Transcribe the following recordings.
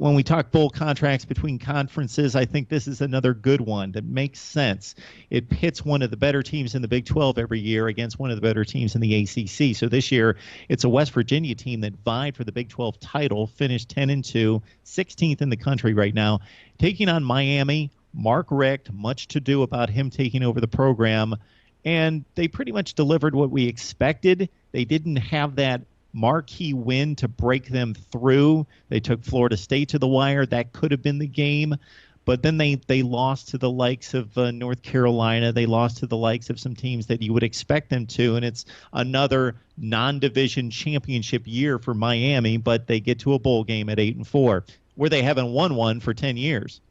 when we talk bowl contracts between conferences, I think this is another good one that makes sense. It pits one of the better teams in the Big 12 every year against one of the better teams in the ACC. So this year, it's a West Virginia team that vied for the Big 12 title, finished 10-2, 16th in the country right now, taking on Miami. Mark Richt, much to do about him taking over the program, and they pretty much delivered what we expected. They didn't have that marquee win to break them through. They took Florida State to the wire. That could have been the game. But then they lost to the likes of North Carolina. They lost to the likes of some teams that you would expect them to. And it's another non-division championship year for Miami, but they get to a bowl game at 8-4, where they haven't won one for 10 years.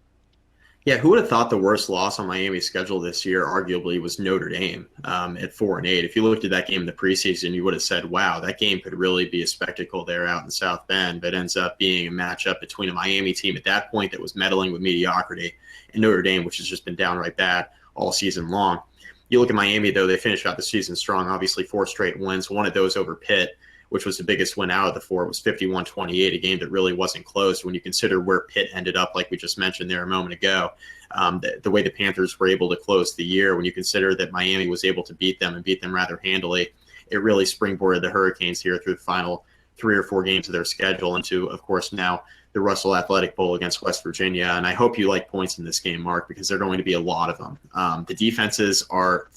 Yeah, who would have thought the worst loss on Miami's schedule this year arguably was Notre Dame at 4-8. If you looked at that game in the preseason, you would have said, wow, that game could really be a spectacle there out in South Bend, but ends up being a matchup between a Miami team at that point that was meddling with mediocrity and Notre Dame, which has just been downright bad all season long. You look at Miami, though, they finished out the season strong, obviously 4 straight wins, one of those over Pitt, which was the biggest win out of the 4. It was 51-28, a game that really wasn't close when you consider where Pitt ended up, like we just mentioned there a moment ago. The way the Panthers were able to close the year, when you consider that Miami was able to beat them and beat them rather handily, it really springboarded the Hurricanes here through the final 3 or 4 games of their schedule into, of course, now the Russell Athletic Bowl against West Virginia. And I hope you like points in this game, Mark, because there are going to be a lot of them. The defenses are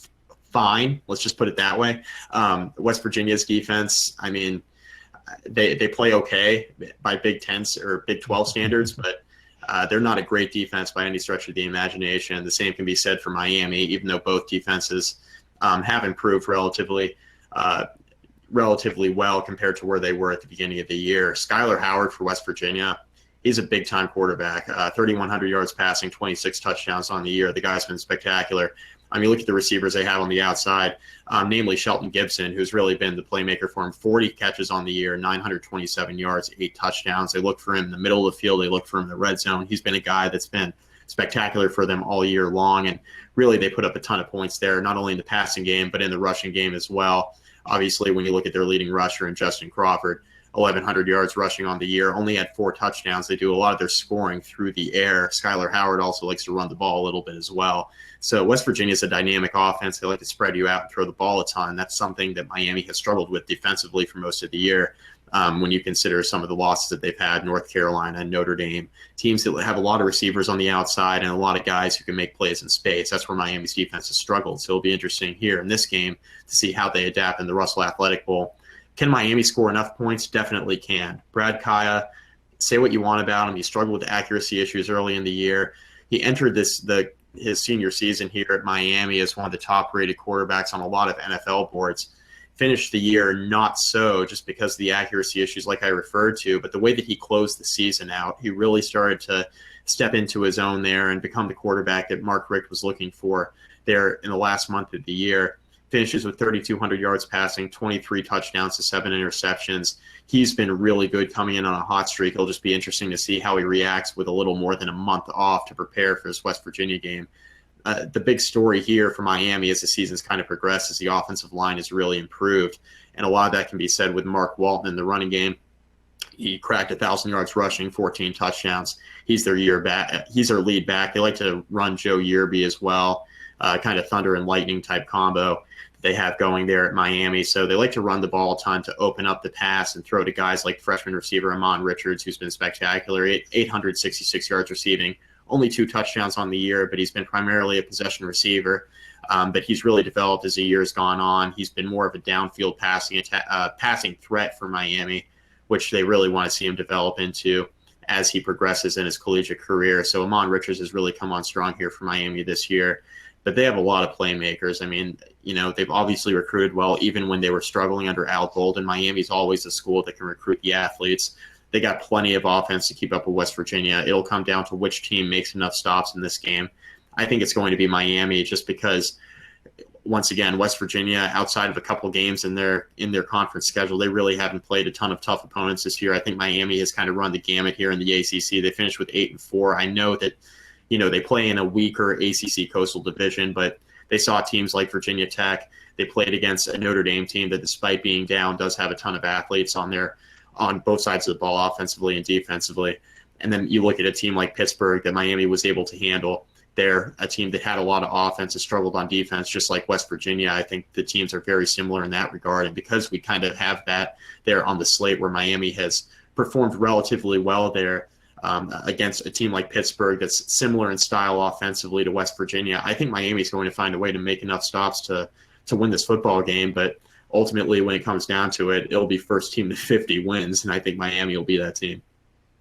fine. Let's just put it that way. West Virginia's defense, I mean, they play okay by Big 10 or Big 12 standards, but they're not a great defense by any stretch of the imagination. The same can be said for Miami, even though both defenses have improved relatively well compared to where they were at the beginning of the year. Skylar Howard for West Virginia, he's a big-time quarterback, 3,100 yards passing, 26 touchdowns on the year. The guy's been spectacular. I mean, look at the receivers they have on the outside, namely Shelton Gibson, who's really been the playmaker for him. 40 catches on the year, 927 yards, 8 touchdowns. They look for him in the middle of the field. They look for him in the red zone. He's been a guy that's been spectacular for them all year long, and really they put up a ton of points there, not only in the passing game, but in the rushing game as well. Obviously, when you look at their leading rusher in Justin Crawford, 1,100 yards rushing on the year, only had 4 touchdowns. They do a lot of their scoring through the air. Skylar Howard also likes to run the ball a little bit as well. So West Virginia is a dynamic offense. They like to spread you out and throw the ball a ton. That's something that Miami has struggled with defensively for most of the year. When you consider some of the losses that they've had, North Carolina and Notre Dame, teams that have a lot of receivers on the outside and a lot of guys who can make plays in space. That's where Miami's defense has struggled. So it'll be interesting here in this game to see how they adapt in the Russell Athletic Bowl. Can Miami score enough points? Definitely can. Brad Kaya, say what you want about him. He struggled with accuracy issues early in the year. He entered his senior season here at Miami as one of the top-rated quarterbacks on a lot of NFL boards. Finished the year not so, just because of the accuracy issues like I referred to, but the way that he closed the season out, he really started to step into his own there and become the quarterback that Mark Richt was looking for there in the last month of the year. Finishes with 3,200 yards passing, 23 touchdowns to 7 interceptions. He's been really good coming in on a hot streak. It'll just be interesting to see how he reacts with a little more than a month off to prepare for this West Virginia game. The big story here for Miami as the season's kind of progressed is the offensive line has really improved. And a lot of that can be said with Mark Walton in the running game. He cracked 1,000 yards rushing, 14 touchdowns. He's their lead back. They like to run Joe Yearby as well, kind of thunder and lightning type combo they have going there at Miami. So they like to run the ball a ton to open up the pass and throw to guys like freshman receiver Amon Richards, who's been spectacular, 866 yards receiving, only 2 touchdowns on the year, but he's been primarily a possession receiver. But he's really developed as the year's gone on. He's been more of a downfield passing threat for Miami, which they really want to see him develop into as he progresses in his collegiate career. So Amon Richards has really come on strong here for Miami this year. But they have a lot of playmakers. I mean, they've obviously recruited well, even when they were struggling under Al Golden. Miami's always a school that can recruit the athletes. They got plenty of offense to keep up with West Virginia. It'll come down to which team makes enough stops in this game. I think it's going to be Miami, just because, once again, West Virginia, outside of a couple games in their conference schedule, they really haven't played a ton of tough opponents this year. I think Miami has kind of run the gamut here in the ACC. They finished with 8-4. I know that they play in a weaker ACC Coastal Division, but they saw teams like Virginia Tech. They played against a Notre Dame team that, despite being down, does have a ton of athletes on both sides of the ball, offensively and defensively. And then you look at a team like Pittsburgh that Miami was able to handle. They're a team that had a lot of offense and struggled on defense, just like West Virginia. I think the teams are very similar in that regard. And because we kind of have that there on the slate where Miami has performed relatively well there against a team like Pittsburgh that's similar in style offensively to West Virginia, I think Miami's going to find a way to make enough stops to win this football game. But ultimately, when it comes down to it, it'll be first team to 50 wins, and I think Miami will be that team.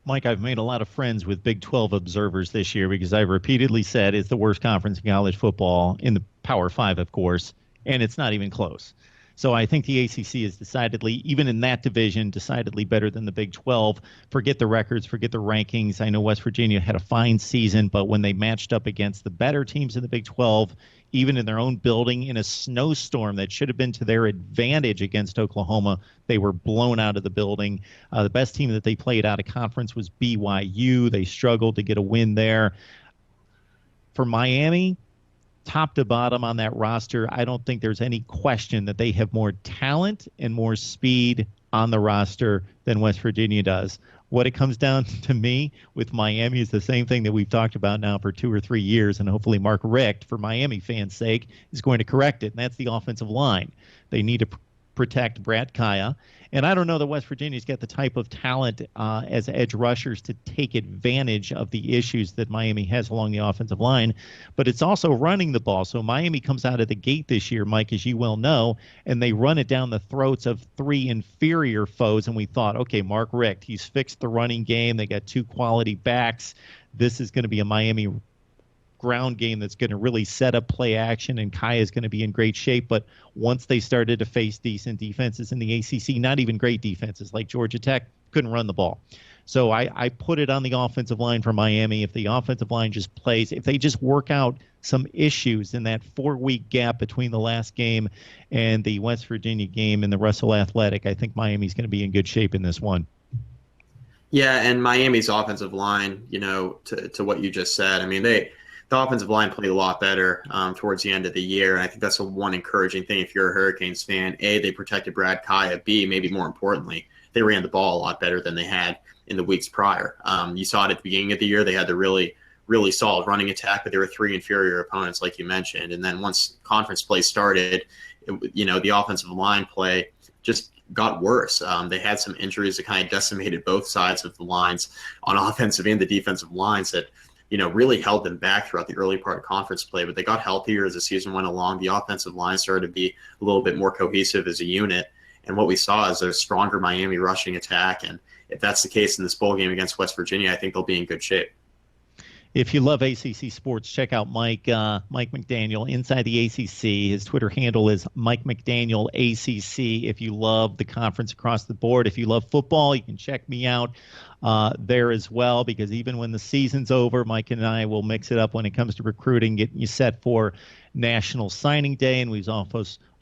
Mike, I've made a lot of friends with Big 12 observers this year because I've repeatedly said it's the worst conference in college football, in the Power Five, of course, and it's not even close. So I think the ACC is decidedly, even in that division, decidedly better than the Big 12. Forget the records, forget the rankings. I know West Virginia had a fine season, but when they matched up against the better teams in the Big 12, even in their own building in a snowstorm that should have been to their advantage against Oklahoma, they were blown out of the building. The best team that they played out of conference was BYU. They struggled to get a win there. For Miami, top to bottom on that roster, I don't think there's any question that they have more talent and more speed on the roster than West Virginia does. What it comes down to me with Miami is the same thing that we've talked about now for 2 or 3 years, and hopefully Mark Richt, for Miami fans' sake, is going to correct it, and that's the offensive line. They need to protect Brad Kaya. And I don't know that West Virginia's got the type of talent as edge rushers to take advantage of the issues that Miami has along the offensive line, but it's also running the ball. So Miami comes out of the gate this year, Mike, as you well know, and they run it down the throats of 3 inferior foes. And we thought, okay, Mark Richt, he's fixed the running game. They got 2 quality backs. This is going to be a Miami ground game that's going to really set up play action, and Kaya is going to be in great shape. But once they started to face decent defenses in the ACC, not even great defenses like Georgia Tech, couldn't run the ball. So I put it on the offensive line for Miami. If the offensive line just plays, if they just work out some issues in that 4-week gap between the last game and the West Virginia game in the Russell Athletic, I think Miami's going to be in good shape in this one. Yeah, and Miami's offensive line, to what you just said, I mean, the offensive line played a lot better towards the end of the year. And I think that's the one encouraging thing if you're a Hurricanes fan. A, they protected Brad Kaya. B, maybe more importantly, they ran the ball a lot better than they had in the weeks prior. You saw it at the beginning of the year. They had the really, really solid running attack, but there were 3 inferior opponents, like you mentioned. And then once conference play started, the offensive line play just got worse. They had some injuries that kind of decimated both sides of the lines on offensive and the defensive lines that really held them back throughout the early part of conference play, but they got healthier as the season went along. The offensive line started to be a little bit more cohesive as a unit. And what we saw is a stronger Miami rushing attack. And if that's the case in this bowl game against West Virginia, I think they'll be in good shape. If you love ACC sports, check out Mike McDaniel inside the ACC. His Twitter handle is Mike McDaniel ACC. If you love the conference across the board, if you love football, you can check me out there as well, because even when the season's over, Mike and I will mix it up when it comes to recruiting, getting you set for National Signing Day. And we've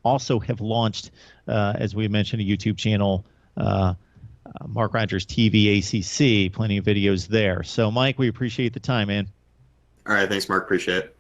also have launched, as we mentioned, a YouTube channel, MarkRogersTV ACC, plenty of videos there. So, Mike, we appreciate the time, man. All right. Thanks, Mark. Appreciate it.